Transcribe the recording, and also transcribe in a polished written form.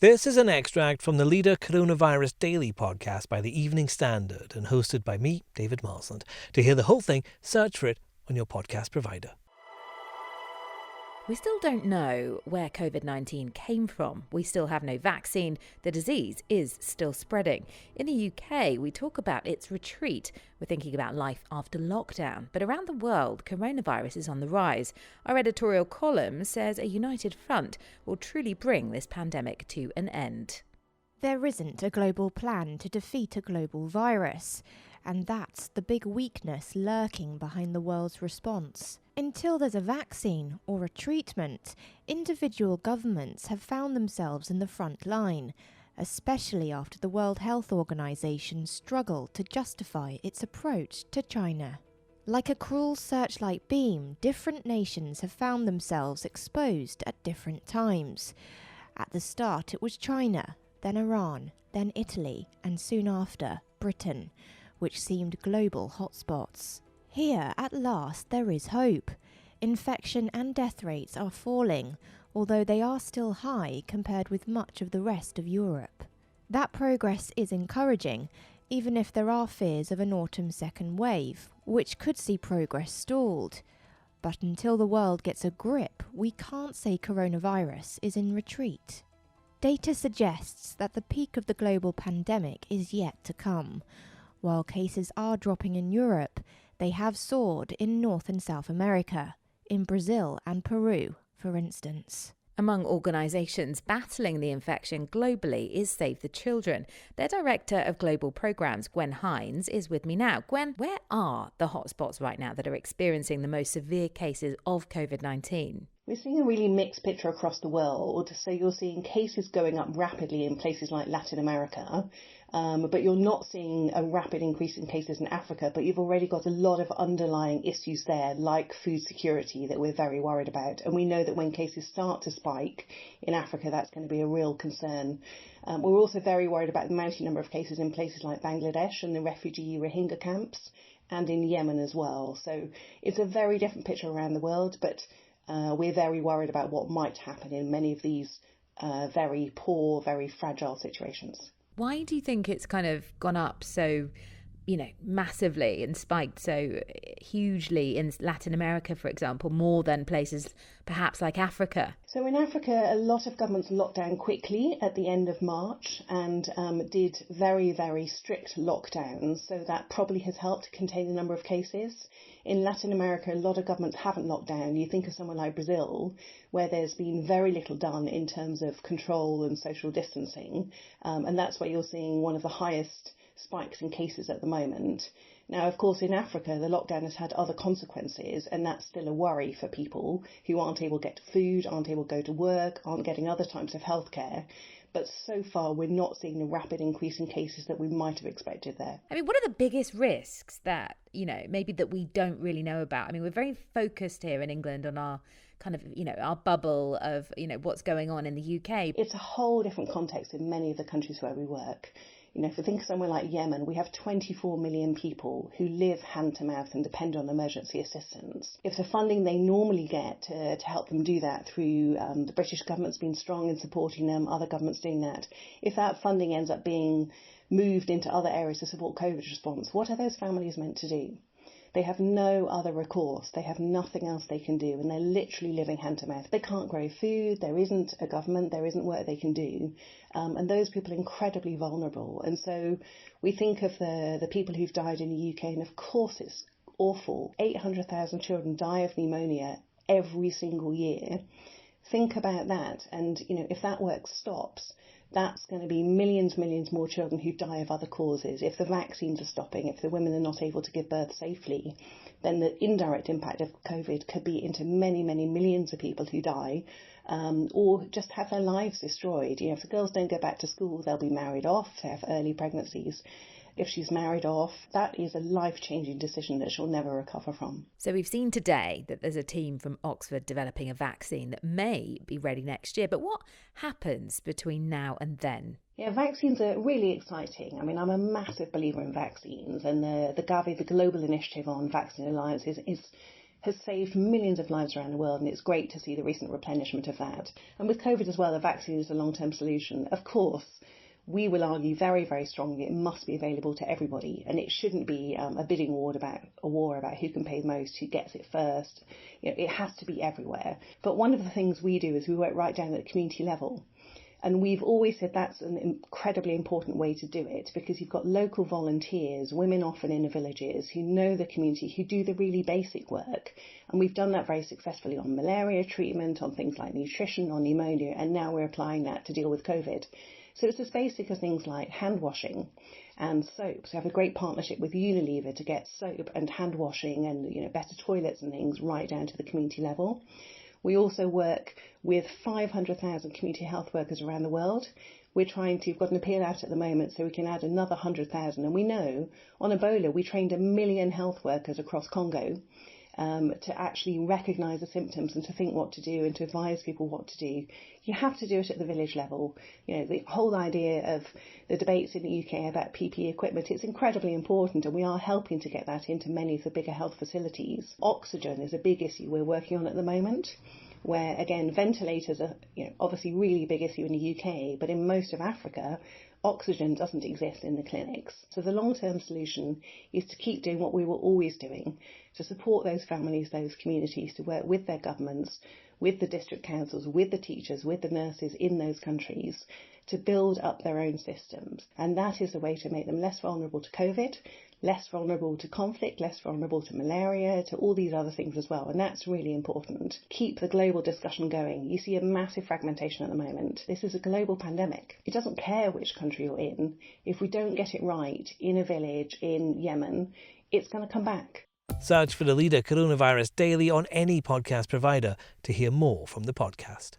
This is an extract from the Leader Coronavirus Daily podcast by the Evening Standard and hosted by me, David Marsland. To hear the whole thing, search for it on your podcast provider. We still don't know where COVID-19 came from. We still have no vaccine. The disease is still spreading. In the UK, we talk about its retreat. We're thinking about life after lockdown. But around the world, coronavirus is on the rise. Our editorial column says a united front will truly bring this pandemic to an end. There isn't a global plan to defeat a global virus. And that's the big weakness lurking behind the world's response. Until there's a vaccine or a treatment, individual governments have found themselves in the front line, especially after the World Health Organization struggled to justify its approach to China. Like a cruel searchlight beam, different nations have found themselves exposed at different times. At the start it was China, then Iran, then Italy, and soon after, Britain, which seemed global hotspots. Here, at last, there is hope. Infection and death rates are falling, although they are still high compared with much of the rest of Europe. That progress is encouraging, even if there are fears of an autumn second wave, which could see progress stalled. But until the world gets a grip, we can't say coronavirus is in retreat. Data suggests that the peak of the global pandemic is yet to come. While cases are dropping in Europe, they have soared in North and South America, in Brazil and Peru, for instance. Among organisations battling the infection globally is Save the Children. Their Director of Global Programmes, Gwen Hines, is with me now. Gwen, where are the hotspots right now that are experiencing the most severe cases of COVID-19? We're seeing a really mixed picture across the world. So you're seeing cases going up rapidly in places like Latin America, but you're not seeing a rapid increase in cases in Africa, but you've already got a lot of underlying issues there, like food security, that we're very worried about. And we know that when cases start to spike in Africa, that's going to be a real concern. We're also very worried about the mounting number of cases in places like Bangladesh and the refugee Rohingya camps, and in Yemen as well. So it's a very different picture around the world, but we're very worried about what might happen in many of these very poor, very fragile situations. Why do you think it's kind of gone up so, massively and spiked so hugely in Latin America, for example, more than places perhaps like Africa? So in Africa, a lot of governments locked down quickly at the end of March and did very, very strict lockdowns. So that probably has helped to contain the number of cases. In Latin America, a lot of governments haven't locked down. You think of somewhere like Brazil, where there's been very little done in terms of control and social distancing. And that's where you're seeing one of the highest spikes in cases at the moment. Now, of course, in Africa, the lockdown has had other consequences, and that's still a worry for people who aren't able to get food, aren't able to go to work, aren't getting other types of healthcare. But so far, we're not seeing the rapid increase in cases that we might have expected there. I mean, what are the biggest risks that, maybe that we don't really know about? I mean, we're very focused here in England on our kind of, our bubble of, what's going on in the UK. It's a whole different context in many of the countries where we work. If we think of somewhere like Yemen, we have 24 million people who live hand to mouth and depend on emergency assistance. If the funding they normally get to help them do that through the British government's been strong in supporting them, other governments doing that, if that funding ends up being moved into other areas to support COVID response, what are those families meant to do? They have no other recourse. They have nothing else they can do, and they're literally living hand to mouth. They can't grow food. There isn't a government. There isn't work they can do. And those people are incredibly vulnerable. And so we think of the people who've died in the UK, and of course it's awful. 800,000 children die of pneumonia every single year. Think about that. And, if that work stops, that's going to be millions more children who die of other causes. If the vaccines are stopping, if the women are not able to give birth safely, then the indirect impact of COVID could be into many millions of people who die, or just have their lives destroyed. If the girls don't go back to school, they'll be married off, they have early pregnancies. If she's married off, that is a life-changing decision that she'll never recover from. So we've seen today that there's a team from Oxford developing a vaccine that may be ready next year. But what happens between now and then? Yeah, vaccines are really exciting. I mean, I'm a massive believer in vaccines, and the Gavi, the Global Initiative on Vaccine Alliances, is has saved millions of lives around the world, and it's great to see the recent replenishment of that. And with COVID as well, a vaccine is a long-term solution. Of course, we will argue very, very strongly it must be available to everybody, and it shouldn't be a bidding war about who can pay most, who gets it first. It has to be everywhere. But one of the things we do is we work right down at the community level. And we've always said that's an incredibly important way to do it, because you've got local volunteers, women often in the villages, who know the community, who do the really basic work. And we've done that very successfully on malaria treatment, on things like nutrition, on pneumonia, and now we're applying that to deal with COVID. So it's as basic as things like hand washing and soap. So we have a great partnership with Unilever to get soap and hand washing and better toilets and things right down to the community level. We also work with 500,000 community health workers around the world. We've got an appeal out at the moment so we can add another 100,000. And we know on Ebola, we trained 1 million health workers across Congo to actually recognise the symptoms and to think what to do and to advise people what to do. You have to do it at the village level. The whole idea of the debates in the UK about PPE equipment, it's incredibly important, and we are helping to get that into many of the bigger health facilities. Oxygen is a big issue we're working on at the moment, where, again, ventilators are obviously really big issue in the UK, but in most of Africa, oxygen doesn't exist in the clinics. So the long-term solution is to keep doing what we were always doing, to support those families, those communities, to work with their governments, with the district councils, with the teachers, with the nurses in those countries, to build up their own systems. And that is the way to make them less vulnerable to COVID, less vulnerable to conflict, less vulnerable to malaria, to all these other things as well. And that's really important. Keep the global discussion going. You see a massive fragmentation at the moment. This is a global pandemic. It doesn't care which country you're in. If we don't get it right in a village in Yemen, it's going to come back. Search for the Leader Coronavirus Daily on any podcast provider to hear more from the podcast.